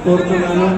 కోరుతున్నాను.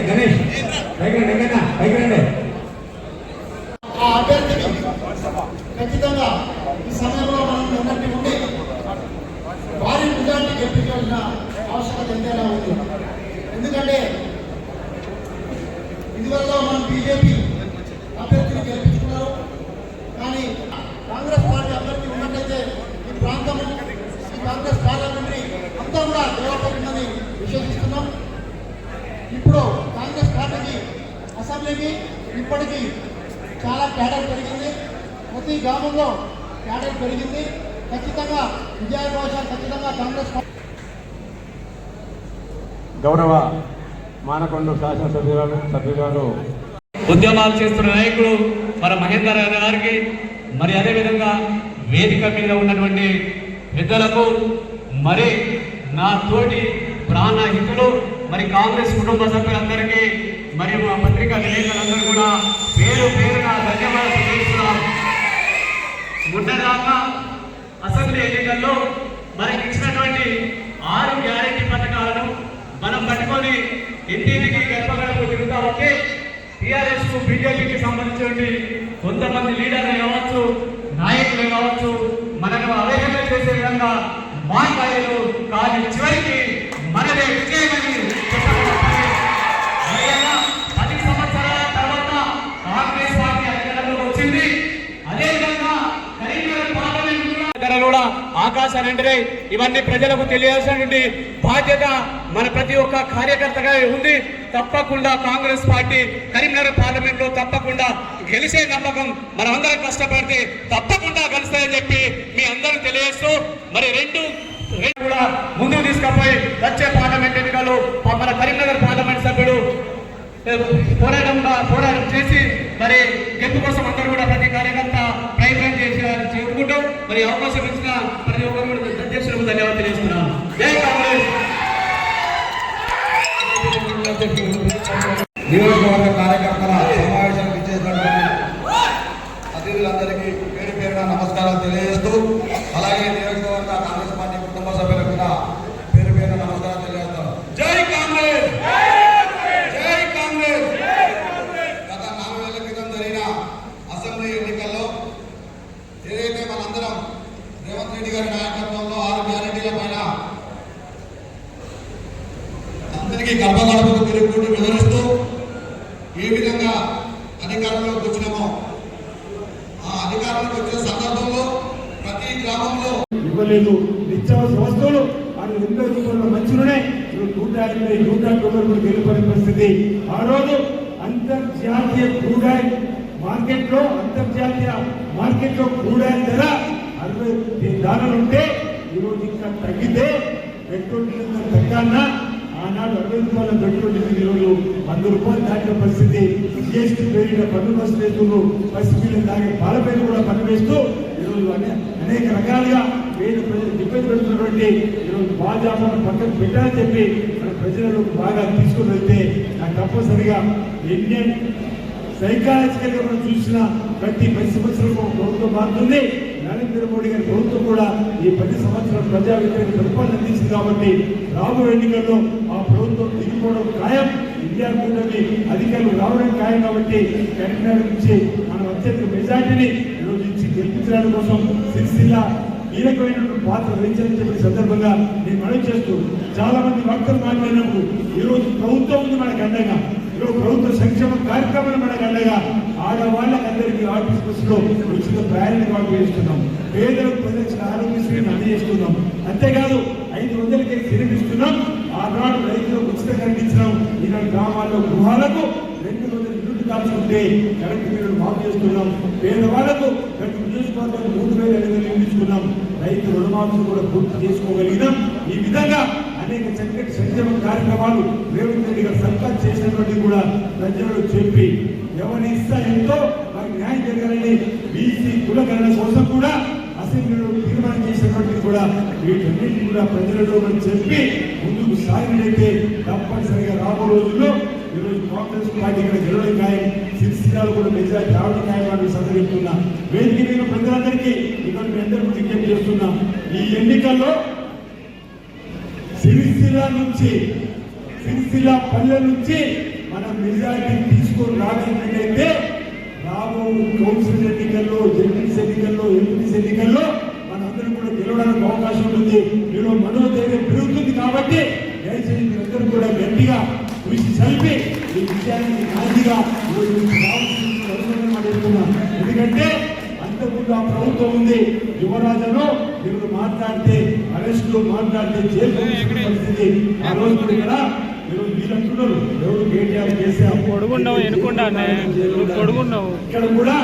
గణేష్ ఆ అభ్యర్థిని ఖచ్చితంగా ఈ సమయంలో మనం ఉన్నట్టు ఉండి భారీ మెజార్టీ గెలిపించాల్సిన ఆవశ్యకత ఎంతైనా ఉంది. ఎందుకంటే ఇదివరకు మనం బీజేపీ అభ్యర్థిని గెలిపించుకున్నారు. కానీ కాంగ్రెస్ పార్టీ అభ్యర్థి ఉన్నట్లయితే ఈ ప్రాంతం ఈ కాంగ్రెస్ పార్లమెంటరీ అంతా కూడా దేవపడుతుందని విశ్వసిస్తున్నాం. ఇప్పుడు కాంగ్రెస్ పార్టీకి అసెంబ్లీకి ఇప్పటికీ చాలా క్యాడర్ పెరిగింది. ప్రతి గ్రామంలో క్యాడర్ పెరిగింది. ఖచ్చితంగా విజయావకాశాలు ఖచ్చితంగా కాంగ్రెస్ గౌరవ మానకొండ శాసనసభ్యురాలు ఉద్యమాలు చేస్తున్న నాయకుడు మన మహేందర్ గారికి, మరి అదేవిధంగా వేదిక మీద ఉన్నటువంటి పెద్దలకు, మరి నా తోటి ప్రాణహితులు, మరి కాంగ్రెస్ కుటుంబ సభ్యులందరికీ, మరి మా పత్రికా విలేకరులందరూ కూడా పేరు పేరున ధన్యవాదాలు తెలియజేస్తున్నాం. మొన్నదాకా అసెంబ్లీ ఎన్నికల్లో మనకి ఇచ్చినటువంటి 6 గ్యారెంటీ పథకాలను మనం పట్టుకొని ఇంటింటికి గడపగడపు తిరుగుతా ఉంటే టీఆర్ఎస్ కు బీజేపీకి సంబంధించిన కొంతమంది లీడర్లు కావచ్చు, నాయకులు కావచ్చు, మనకు అవహేళన చేసే విధంగా మాట్లాడారు. కానీ చివరికి మనదే విజయమని చెప్పబడుతుంది. 10 సంవత్సరాల తర్వాత కాంగ్రెస్ పార్టీ అధికారంలోకి వచ్చింది. అదేవిధంగా కరీంనగర్ పార్లమెంట్ కూడా ఆకాశానంటే ఇవన్నీ ప్రజలకు తెలియాల్సినటువంటి బాధ్యత మన ప్రతి ఒక్క కార్యకర్తగా ఉంది. తప్పకుండా కాంగ్రెస్ పార్టీ కరీంనగర్ పార్లమెంట్ లో తప్పకుండా గెలిచే నమ్మకం మనమందరం కష్టపడితే తప్పకుండా గెలుస్తాయని చెప్పి మీ అందరూ తెలియజేస్తూ, మరి రెండు కూడా ముందుకు తీసుకుపోయి వచ్చే పార్లమెంట్ ఎన్నికలు మన కరీంనగర్ పార్లమెంట్ సభ్యుడు పోరాటం చేసి మరి గెలుపు కోసం అందరూ కూడా ప్రతి కార్యకర్త ప్రయత్నం చేసి చేసుకుంటూ మరి అవకాశం ఇచ్చిన ప్రతి ఒక్కరు అధ్యక్షులకు ధన్యవాదాలు తెలియజేస్తున్నాను. జై కాంగ్రెస్. నియోజకవర్గ కార్యకర్తల సమావేశానికి ఇచ్చేసినటువంటి అతిథులందరికీ పేరు పేరున నమస్కారాలు తెలియజేస్తూ, అలాగే నియోజకవర్గ కాంగ్రెస్ పార్టీ కుటుంబ సభ్యులకు కూడా పేరు పేరున నమస్కారాలు తెలియజేస్తాను. జై కాంగ్రెస్, జై కాంగ్రెస్. గత 4 నెలల క్రితం జరిగిన అసెంబ్లీ ఎన్నికల్లో ఏదైతే మనందరం రేవంత్ రెడ్డి గారి నాయకత్వంలో 6 గ్యారెంటీల పైన అందరికీ గడప గడపకు తిరుగుతూ వివరిస్తూ ఏ విధంగా అధికారంలోకి వచ్చినామో, ఆ అధికారంలోకి వచ్చిన సందర్భంలో ప్రతి గ్రామంలో ఇవ్వలేదు. నిత్యావసర వస్తువులు అది 2 రూపాయల మంచులోనే 150 రూపాయలు గెలుపని పరిస్థితి. ఆ రోజు అంతర్జాతీయ క్రూడ్ ఆయిల్ మార్కెట్లో క్రూడ్ ఆయిల్ ధర $60 ఉంటే ఈరోజు ఇంకా తగ్గితే పెట్రోల్ డీజిల్ తగ్గాలన్నా ఆనాడు 60 రూపాయల పెట్రోల్ డీజిల్ ఈరోజు 100 రూపాయలు దాటిన పరిస్థితి. జిఎస్టీ పెరిగిన పన్ను వసూలు వేస్తూ పసిపిల్లలు తాగే పాలపైన కూడా పన్ను వేస్తూ ఈరోజు అనేక రకాలుగా పేద ప్రజలు ఇబ్బంది పెడుతున్నటువంటి ఈరోజు భాజపాను పక్కన పెట్టాలని చెప్పి మన ప్రజలను బాగా తీసుకుని వెళ్తే నాకు తప్పనిసరిగా ఇండియన్ సైకాలజికల్ గా మనం చూసిన ప్రతి 10 సంవత్సరాలకు ప్రభుత్వం మారుతుంది. నరేంద్ర మోడీ గారి ప్రభుత్వం కూడా ఈ 10 సంవత్సరాలు ప్రజా వ్యతిరేక పరిపాలన అందించింది. కాబట్టి రాబోయే ఎన్నికల్లో ఆ ప్రభుత్వం దిగిపోవడం ఖాయం. ఇండియా కూటమి అధికారులు రావడం ఖాయం. కాబట్టి కరీంనగర్ నుంచి మనం అత్యంత మెజార్టీని ఈరోజు ఇచ్చి గెలిపించడానికి కోసం సిరిసిల్ల కీలకమైనటువంటి పాత్ర వహించాలని చెప్పిన సందర్భంగా నేను మనవి చేస్తూ చాలా మంది వక్తలు మాట్లాడినప్పుడు ఈరోజు ప్రభుత్వం ఉంది మనకు అండగా, ఈరోజు ప్రభుత్వ సంక్షేమ కార్యక్రమాలు మనకు అండగా, ఆడవాళ్ళకందరికీ ఆర్టీసీ బస్సులో ఉచిత ప్రయాణాన్ని వాటి చేస్తున్నాం, పేదలకు ప్రజలకు ఆరోగ్యశ్రీని అందజేస్తున్నాం, అంతేకాదు 500కే సిలిండిస్తున్నాం, ఆనాడు రైతులకు ఉచితంగా ఇచ్చినాం, ఈనాడు గ్రామాల్లో గృహాలకు 200 యూనిట్లు కాల్చుకుంటే కరెంటు బిల్లులు మాఫ్ చేస్తున్నాం, పేదవాళ్లకు ప్రతి నియోజకవర్గాలు 3,500 ఇస్తున్నాం, రైతు రుణమాఫీ కూడా పూర్తి చేసుకోగలిగినాం. ఈ విధంగా అనేక చక్కటి సంక్షేమ కార్యక్రమాలు రేవంత్ రెడ్డి గారు సర్కార్ చేసినటువంటి కూడా ప్రజలకు చెప్పి ఎవరి ఇస్తా ఎంతో వారికి న్యాయం జరగాలని బీసీ కులకరణ కోసం కూడా అసెంబ్లీలో తీర్మానం చేసినటువంటి కూడా వీటన్నింటినీ కూడా ప్రజలలో మనం చెప్పి ముందుకు సాగినట్లయితే తప్పనిసరిగా రాబో రోజుల్లో ఈరోజు కాంగ్రెస్ పార్టీ ఇక్కడ గెలవడం ఖాయం, సిరిసిల్లాలో కూడా మెజారిటీ రావడం ఖాయం అని సందర్భిస్తున్నా. వేదిక మీద ప్రజలందరికీ ఇక్కడ మీ అందరికీ విజ్ఞప్తి చేస్తున్నాం, ఈ ఎన్నికల్లో సిరిసిల్ల పల్లె నుంచి మనం మెజారిటీ తీసుకొని రాగలిగినట్లయితే రాబో కౌన్సిల్ ఎన్నికల్లో, జడ్పీసీ ఎన్నికల్లో, ఎంపీసీ ఎన్నికల్లో మనందరం కూడా గెలవడానికి అవకాశం ఉంటుంది. మీలో మనోధైర్యం పెరుగుతుంది కాబట్టి దయచేసి మీరందరూ కూడా గట్టిగా కృషి చల్పి ఈ విషయాన్ని నాదిగా అడుగుతున్నాం. ఎందుకంటే అంతకుముందు ఆ ప్రభుత్వం ఉంది, యువరాజను మీరు మాట్లాడితే అరెస్టులు, మాట్లాడితే జైలు పరిస్థితి ఆ రోజు కూడా ఇక్కడ వీళ్ళంటున్నారు ఎవరు కేటీఆర్ కేసీఆర్ ఇక్కడ కూడా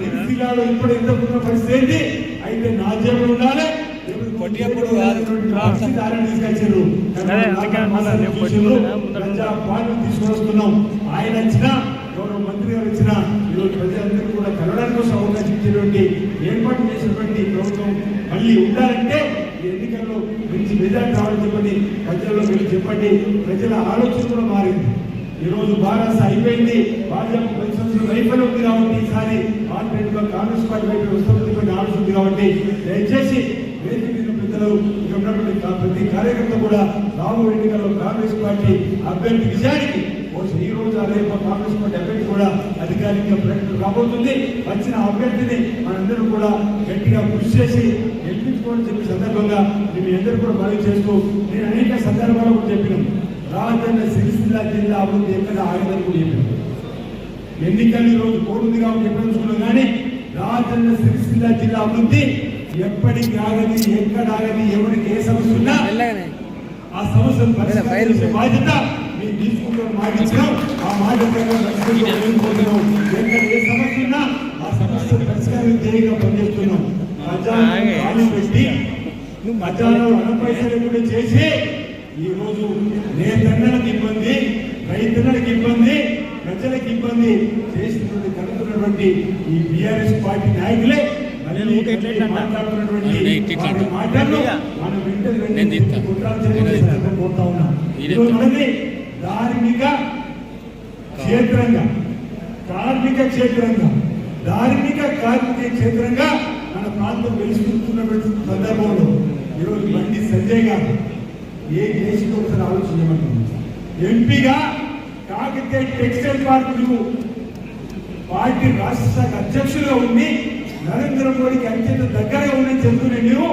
సిరిసిల్లాలో ఇప్పుడు ఎంతకున్న పరిస్థితి ఏంటి అయితే నా జేబులు ఉండాలి తీసుకొస్తున్నాం. ఆయన వచ్చినా గౌరవ మంత్రి గారు వచ్చినా ఈరోజు ప్రజలందరూ కూడా కలవడానికి కోసం అవకాశం ఇచ్చేటువంటి ఏర్పాటు చేసినటువంటి ప్రభుత్వం మళ్ళీ ఉండాలంటే ఈ ఎన్నికల్లో మంచి మెజార్టీ రావాలని చెప్పండి ప్రజల్లో మీరు చెప్పండి. ప్రజల ఆలోచన కూడా మారింది. ఈరోజు బారాస అయిపోయింది, భాజపా 10 సంవత్సరాల వైఫల్యం ఉంది కాబట్టి ఈసారి ఆల్టర్నేటివ్ గా కాంగ్రెస్ పార్టీ వైపు వస్తున్నటువంటి ఆలోచన ఉంది కాబట్టి దయచేసి వేదిక మీద పెద్దలు ఇక్కడ ఉన్నటువంటి ప్రతి కార్యకర్త కూడా రాబో ఎన్నికల్లో కాంగ్రెస్ పార్టీ అభ్యర్థి విజయానికి ఈ రోజు రేపు కాంగ్రెస్ పార్టీ అభ్యర్థి కూడా అధికారికంగా ప్రకటన రాబోతుంది. వచ్చిన అభ్యర్థిని మనందరూ కూడా గట్టిగా కృషి చేసి గెలిపించుకోవాలని చెప్పే సందర్భంగా మేము అందరూ కూడా మనవి చేస్తూ నేను అనేక సందర్భాలు కూడా చెప్పినాం. రాజన్న సిరిసిల్ల జిల్లా అభివృద్ధి ఎక్కడ ఆగదని కూడా చెప్పినాం. ఎన్నికలు ఈరోజు కోరుంది కాబట్టి చెప్పదలుచుకున్నాం కానీ రాజన్న సిరిసిల్ల జిల్లా అభివృద్ధి ఎప్పటికి ఆగది, ఎక్కడ ఆగది, ఎవరికి ఏ సమస్య ఉన్నా ఆ సమస్యను పరిష్కరించే బాధ్యత మేము తీసుకుంటాం. మాట ఇచ్చినాం, ఆ మాట వెళ్ళిపోతున్నాం. ఎక్కడ ఏ సమస్య ఉన్నా ఆ సమస్యను పరిష్కారం ధ్యేయంగా పనిచేస్తున్నాం. ఖజానా పెట్టి ఖజానా పైసలు కూడా చేసి ఈ రోజు నేతన్నలకు ఇబ్బంది, రైతులకు ఇబ్బంది, ప్రజలకు ఇబ్బంది చేసినటువంటి కలుగుతున్నటువంటి ఈ బీఆర్ఎస్ పార్టీ నాయకులే మాట్లాడుతున్నటువంటి మాటలు మనం పోతా ఉన్నాం. మనది ధార్మిక క్షేత్రంగా, కార్మిక క్షేత్రంగా, కార్మిక క్షేత్రంగా మన ప్రాంతం వెలుసుకుంటున్నటువంటి సందర్భంలో ఈరోజు బండి సంజయ్ గారు ఏ దేశంలో ఒకసారి ఆలోచించమంటుంది. ఎంపీగా కాకతీయ టెక్స్టైల్ పార్కులు పార్టీ రాష్ట్ర శాఖ అధ్యక్షులుగా ఉండి నరేంద్ర మోడీకి అత్యంత దగ్గరగా ఉందని చెప్తూనే ನೀವು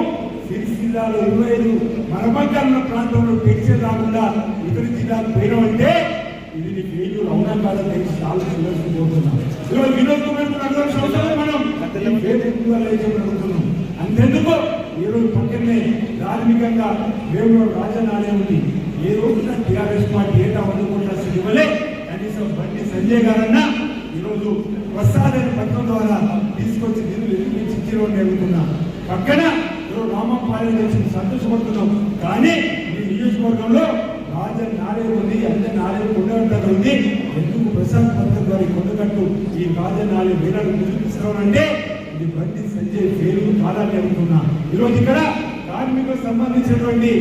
సిరిసిల్లాలో 25 మరమక్కల ప్రాంతంలో టెక్స్టైల్ రాకుండా ఇతర జిల్లాకు పోయినామంటే ఇది నీ ఫెయిల్యూర్ అవునా కాదా తెలిసి ఆలోచించబోతున్నాం. ఈరోజు వినోద్ కుమార్ మనం అడుగుతున్నాం. అంతెందుకు ఈరోజు పక్కనే ధార్మికంగా వేమూరు రాజనాలయం ఉంది. ఏ రోజున టీఆర్ఎస్ పార్టీ ఏటా 100 కోట్ల ఇవ్వలే. కనీసం బండి సంజయ్ గారన్నా ఈరోజు ప్రసాదైన పత్రం ద్వారా తీసుకొచ్చి నిధులు ఇచ్చిరోని అడుగుతున్నా. పక్కన రామపాలెం చేసి సంతోషపడుతున్నాం. కానీ ఈ నియోజకవర్గంలో రాజన్ నాలయం ఉంది, అందరి నాలయం కొండగట్టు ఉంది. ఎందుకు ప్రసాద్ పత్రం ద్వారా కొండగట్టు ఈ రాజన్ నాలయం వేలాడు నిధులు తీసుకురావాలంటే ఇది బండి సంజయ్ పేరు కాదని అడుగుతున్నా. ఈరోజు ఇక్కడ కార్మికులకు సంబంధించినటువంటి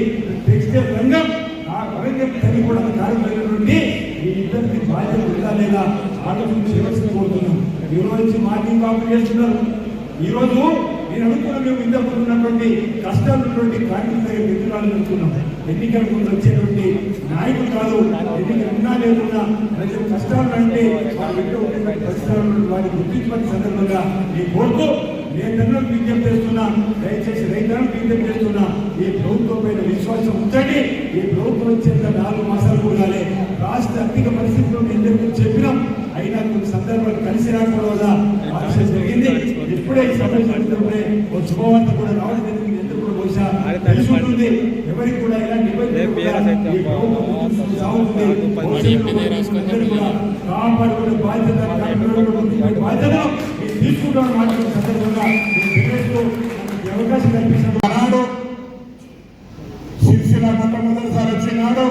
టెక్స్టైల్ రంగం ఆ వరంగల్ తల్లిగూడెం కార్మికులైనటువంటి ఈ ఇద్దరికి బాధ్యత ఉందా లేదా ఆలోచన చేయవలసి కోరుతున్నాం. ఈ రోజు మార్కింగ్ కాపీ చేస్తున్నారు. ఈ రోజు నేను అడుగుతున్నా, మేము ఇంతకు ఉన్నటువంటి కష్టాలు ఉన్నటువంటి కార్మికుల దగ్గర ఎదురాలని అడుగుతున్నాం. ఎన్నికల ముందు వచ్చేటువంటి నాయకులు కాదు, ఎన్నికలు ఉన్నా లేకున్నా ప్రజలు కష్టాలు అంటే వారి ఇంట్లో ఉన్నటువంటి పరిస్థితులను వారిని గుర్తించబడిన సందర్భంగా ఈ కోర్టు రైతులకు విజ్ఞప్తి చేస్తున్నా, దయచేసి రైతులకు విజ్ఞప్తి చేస్తున్నా, ఈ ప్రభుత్వం పైన విశ్వాసం ఉంచండి. ఈ ప్రభుత్వం వచ్చేంత 4 మాసాలు కూడా రాష్ట్ర ఆర్థిక పరిస్థితుల్లో ఎందుకు చెప్పినాం, అయినా కొన్ని సందర్భాలు కలిసి రాకపోవడం వల్ల ఆలస్యం జరిగింది. ఇప్పుడే ఈ సభ జరుగుతుంటే ఒక శుభవార్త కూడా రావడం జరిగింది. ఎందుకు కూడా బహుశా తెలిసి ఉంటుంది, ఎవరికి కూడా ఇలాంటి ఇబ్బంది కాపాడుకునే బాధ్యత బాధ్యత తీసుకుంటాం మాట్లాడే సందర్భంగా అవకాశం కల్పించినాడు. సిరిసిల్ల మొట్టమొదటిసారి వచ్చినాడు.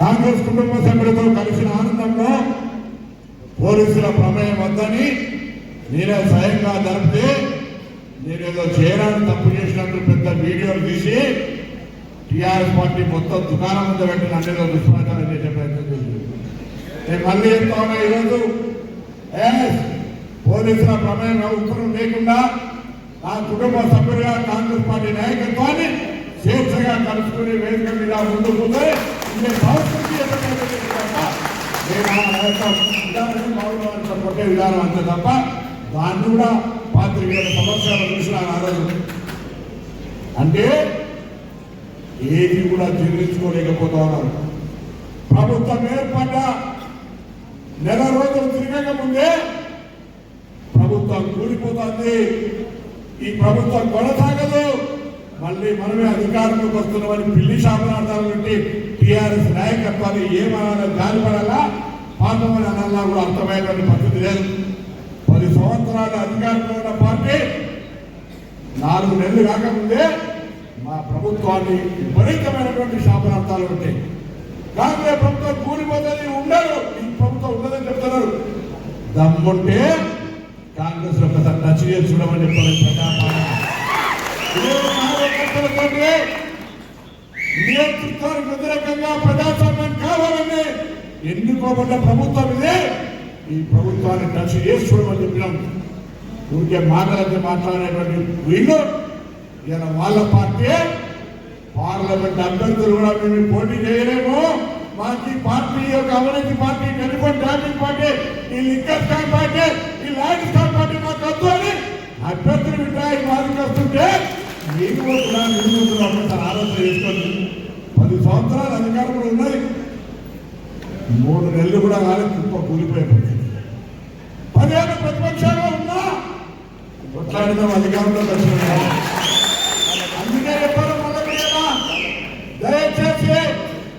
కాంగ్రెస్ కుటుంబ సభ్యులతో కలిసిన ఆనందంలో పోలీసుల ప్రమేయం వద్దని నేనే స్వయంగా జరిపితే నేనేదో చేయడానికి తప్పు చేసినట్టు పెద్ద వీడియోలు తీసి టీఆర్ఎస్ పార్టీ మొత్తం దుకాణం ముందు పెట్టి నన్నేదో దుష్ప్రచారం చేసే ప్రయత్నం చేసింది. నేను మళ్ళీ చెప్తా ఉన్నా, ఈరోజు పోలీసుల ప్రమేయం ఉత్తరం లేకుండా నా కుటుంబ సభ్యులుగా కాంగ్రెస్ పార్టీ నాయకత్వాన్ని స్వేచ్ఛగా కలుసుకుని వేదిక మీద ముందుకు పోతే సంస్కృతి కొట్టే విధానం అంతే తప్ప దాన్ని కూడా పాత్రికేయుల సమస్యలు చూసిన ఆరోజు అంటే ఏది కూడా జీర్ణించుకోలేకపోతా ఉన్నారు. ప్రభుత్వం ఏర్పడ్డ నెల రోజులు తిరగక ముందే ప్రభుత్వం కూలిపోతుంది. ఈ ప్రభుత్వం కొనసాగదు, మళ్ళీ మనమే అధికారంలోకి వస్తున్నామని పిల్లి శాపనార్థాలు పెట్టి టీఆర్ఎస్ నాయకత్వాన్ని ఏమన్నా గాలిపడాలా పాపమని అనాలా కూడా అర్థమయ్యేటువంటి పద్ధతి లేదు. 10 సంవత్సరాలు అధికారంలో ఉన్న పార్టీ 4 నెలలు కాకముందే మా ప్రభుత్వాన్ని విపరీతమైనటువంటి శాపనార్థాలు ఉంటాయి. కాంగ్రెస్ ప్రభుత్వం కూలిపోతుంది, ఉండరు, ఈ ప్రభుత్వం ఉండదని చెప్తున్నారు. దమ్ముంటే కాంగ్రెస్ లో ఒకసారి టచ్ చేసి చూడమని చెప్పారు. నియంతృత్వానికి వ్యతిరేకంగా ప్రజాస్వామ్యం కావాలని ఎన్నుకోబడ్డ ప్రభుత్వం ఇదే. ఈ ప్రభుత్వాన్ని టచ్ చేసి చూడమని చెప్పినాం. ఊరికే మాటలకి మాట్లాడేటువంటి వీళ్ళు ఇలా వాళ్ళ పార్టీ పార్లమెంట్ అభ్యర్థులు కూడా మేము పోటీ చేయలేము, మాకు ఈ పార్టీ యొక్క అవినీతి పార్టీ, టెలిఫోన్ ట్రాఫిక్ పార్టీ, ఈ లిక్కర్ స్కామ్ పార్టీ, ఈ ల్యాండ్ స్కామ్ పార్టీ మాకు వద్దు అని అభ్యర్థులు విడ్డాయి వారికి వస్తుంటే మీకు కూడా నిర్మించాలని ఆలోచన చేసుకోండి. 10 సంవత్సరాలు అధికారంలో ఉన్నది, 3 నెలలు కూడా కాలేదు, కుప్ప కూలిపోయిపోయింది. 10 ఏళ్ళు ప్రతిపక్షంలో ఉన్నా కొట్లాడిన అధికారంలోకి వచ్చిన అందుకే చెప్పారు మొదటి దయచేసి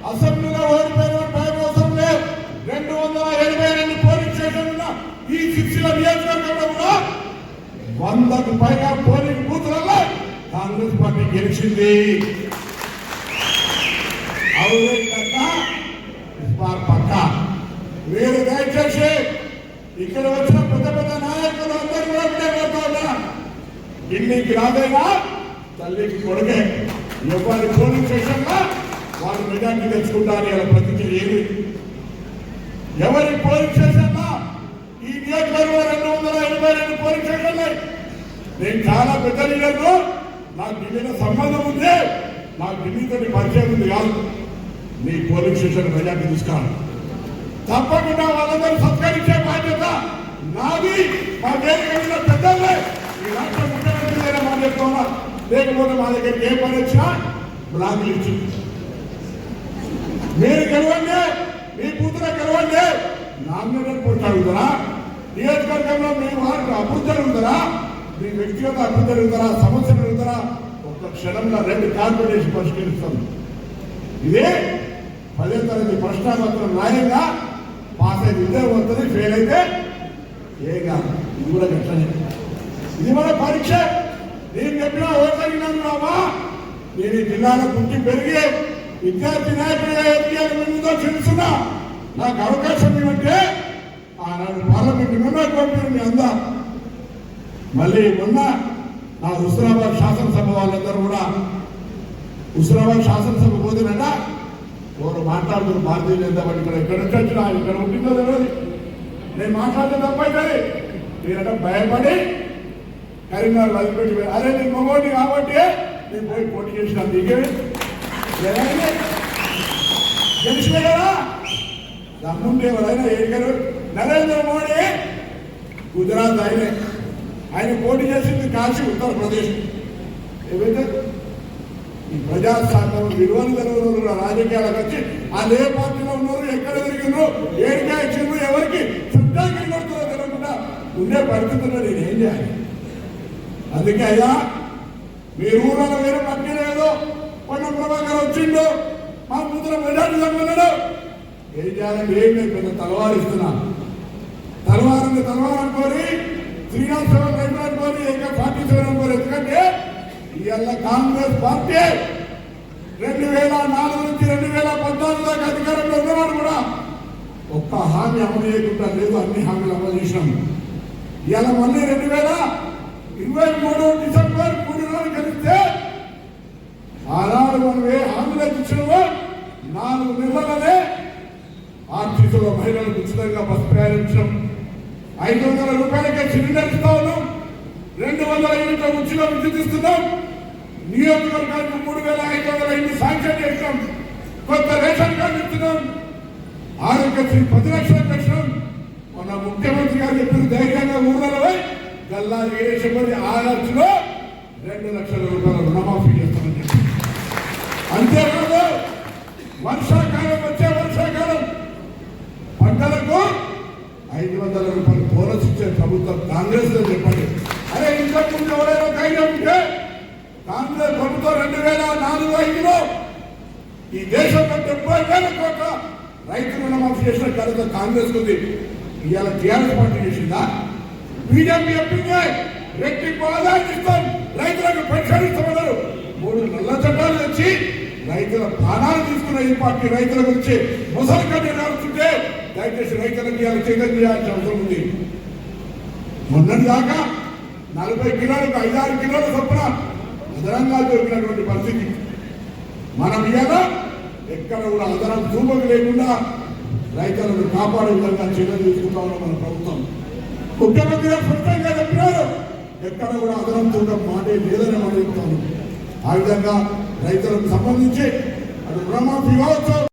అసెంబ్లీలో ఓడిపోయిన భయం అవసరం లేదు. 282 పోలింగ్ స్టేషన్ ఉన్న ఈ సిరిసిల్ల నియోజకవర్గంలో కూడా 100కు పైగా పోలింగ్ బూత్లలో కాంగ్రెస్ పార్టీ గెలిచింది. పక్క వీరు దయచేసి ఇక్కడ వచ్చిన పెద్ద పెద్ద నాయకులు అందరూ కూడా విడగొడతా ఢిల్లీకి రాదైనా తల్లికి కొడుకే ఎవరి పోలింగ్ స్టేషన్ లో వాళ్ళు మెజార్టీ తెచ్చుకుంటారు. ఇలా ప్రతిజ్ఞ ఏది ఎవరి పోలింగ్ స్టేషన్ లో ఈ నియోజకవర్గంలో 282 పోలింగ్ స్టేషన్లు. నేను చాలా పెద్ద లీడర్లు, నాకు ఢిల్లీలో సంబంధం ఉంది, నాకు ఢిల్లీతో పరిచయం ఉంది కాదు. నీ పోలింగ్ స్టేషన్ మెజార్టీ తీసుకురాను, తప్పకుండా వాళ్ళందరూ సత్కరించే బాధ్యత నాది. మా వేదిక పెద్దలే ఈ రాష్ట్ర ముఖ్యమంత్రి మా చెప్తున్నా, లేకపోతే మా దగ్గరికి ఏ పని వచ్చినా బ్లాక్లు ఇచ్చి మీరు గెలవండి, మీ కూతురు గెలవండి, నామినేటెడ్ పోస్ట్ అడుగుతారా? నియోజకవర్గంలో మీ వారికి అభివృద్ధి అడుగుతారా? మీ వ్యక్తిగత అభివృద్ధి అడుగుతారా? సమస్యలు అడుగుతారా? ఒక్క క్షణంలో 2 కార్పొరేషన్ పరిష్కరిస్తాం. ఇదే 10వ తరగతి ప్రశ్నాపత్రం న్యాయంగా పాస్ అయితే ఇదే వస్తుంది, ఫెయిల్ అయితే ఏ కాదు. ఇది కూడా గట్లనే, ఇది మన పరీక్ష. నేను చెప్పినా ఓటగినాను రావా, నేను ఈ జిల్లాలో పుట్టి పెరిగి విద్యార్థి నాయకుడిగా ఎదిగాను, ముందుతో తెలుసున్నా. నాకు అవకాశం ఇవ్వంటే ఆనాడు పార్లమెంట్ మెంబర్ పంపిణీ మీ అందా. మళ్ళీ మొన్న నా హుస్నాబాద్ శాసనసభ వాళ్ళందరూ కూడా హుస్నాబాద్ శాసనసభ పోతున్నట ఎవరు మాట్లాడుతున్నారు. భారతీయ జనతా పార్టీ ఇక్కడ ఎక్కడ వచ్చినా ఇక్కడ ఉంటుందో తెలియదు. నేను మాట్లాడితే తప్పైతుంది. నేనంటే భయపడి కరీంనగర్ వదిలిపెట్టి అరే నేను మగోడిని కాబట్టి నేను పోయి పోటీ చేసిన దిగేవి గెలిచిన కదా. దమ్ముంటే ఎవరైనా ఏడిగారు. నరేంద్ర మోడీ గుజరాత్ ఆయనే, ఆయన పోటీ చేసింది కాశీ ఉత్తరప్రదేశ్. ఏమైతే ఈ ప్రజాస్వామ్యం విలువలు కలిగిన రాజకీయాలకు వచ్చి వాళ్ళు ఏ పార్టీలో ఉన్నారు, ఎక్కడ తిరిగినారు, ఏడికా ఇచ్చిండ్రు, ఎవరికి చుట్టాకి వెళ్ళొస్తుందో తెలియకుండా ఉండే పరిస్థితుల్లో నేను ఏం చేయాలి? అందుకే అయ్యా మీ ఊళ్ళో వేరే పక్కన ఏదో కొండ ప్రభాకర్ వచ్చిండు, మా ముందర మెజార్టీ సంబంధాడు ఏం చేయాలని ఏం లేదు, పెద్ద తలవారు ఇస్తున్నా. తలవారు అనుకోని శ్రీరామ్ సేవన్ రైతు అనుకోని ఇంకా 47 అనుకోని. ఎందుకంటే ఇవాళ కాంగ్రెస్ పార్టీ 2004 నుంచి 2014 దాకా అధికారంలో ఉన్నవాడు కూడా ఒక్క హామీ అమలు చేయకుండా లేదు, అన్ని హామీలు అమలు చేసినాం. ఇవాళ మళ్ళీ 2023 డిసెంబర్ 3 రోజులు కలిస్తే ఆనాడు మనం ఏ హామీలు ఇచ్చినామో 4 నెలలనే ఆర్టీసీలో మహిళలకు ఉచితంగా బస్సు ప్రయాణించడం, 500 రూపాయలకే సిలిండర్ ఇస్తా ఉన్నాం, 200 యూనిట్ల ఉచిత విద్యుత్ ఇస్తున్నాం, నియోజకవర్గానికి 3500 ఇంటి శాంక్షన్ చేస్తాం, కొత్త రేషన్ కార్డు ఇస్తున్నాం, ఆరోగ్యశ్రీ 10 లక్షలు పెట్టినాం. మన ముఖ్యమంత్రి గారు చెప్పిన ధైర్యంగా ఊళ్ళలో గల్లా వీరేశ్వరి ఆగస్టులో 2 లక్షల రూపాయల రుణమాఫీ చేస్తామని చెప్పి. అంతేకాదు వర్షాకాలం వచ్చే వర్షాకాలం పంటలకు 500 రూపాయలు బోనస్ ఇచ్చే ప్రభుత్వం కాంగ్రెస్ లో చెప్పండి. అరే ఇంతకు ముందు ఎవరైనా ధైర్యం ఉంటే కాంగ్రెస్ ప్రభుత్వం 2004-05లో ఈ దేశంలో 70,000 కోట్ల రైతు రుణమాఫీ చేసిన ఘనత కాంగ్రెస్ ఉంది. ఇవాళ టీఆర్ఎస్ పార్టీ చేసిందా? బీజేపీ చెప్పింది రెట్టింపు ఆదాయం ఇస్తాం, రైతులకు పెన్షన్ ఇస్తామన్నారు. 3 నల్ల చట్టాలు తెచ్చి రైతుల ప్రాణాలు తీసుకున్న ఈ పార్టీ రైతుల గురించి ముసలి కట్టి నడుస్తుంటే దయచేసి రైతులకు ఇవాళ చైతన్యం చేయాల్సిన అవసరం ఉంది. మొన్నటి దాకా 40 కిలోలకు 5-6 కిలోల చొప్పున అదనంగా దొరికినటువంటి పరిస్థితి. మనం ఇవాళ ఎక్కడ కూడా అదనం చూపకు లేకుండా రైతులను కాపాడే విధంగా చర్యలు తీసుకుంటా ఉన్న మన ప్రభుత్వం. ముఖ్యమంత్రి గారు స్పష్టంగా చెప్పినారు, ఎక్కడ కూడా అదనం చూడడం మాటే లేదని మనం చెప్తాను. ఆ విధంగా రైతులకు సంబంధించి అది రుణమాఫీ కావచ్చు,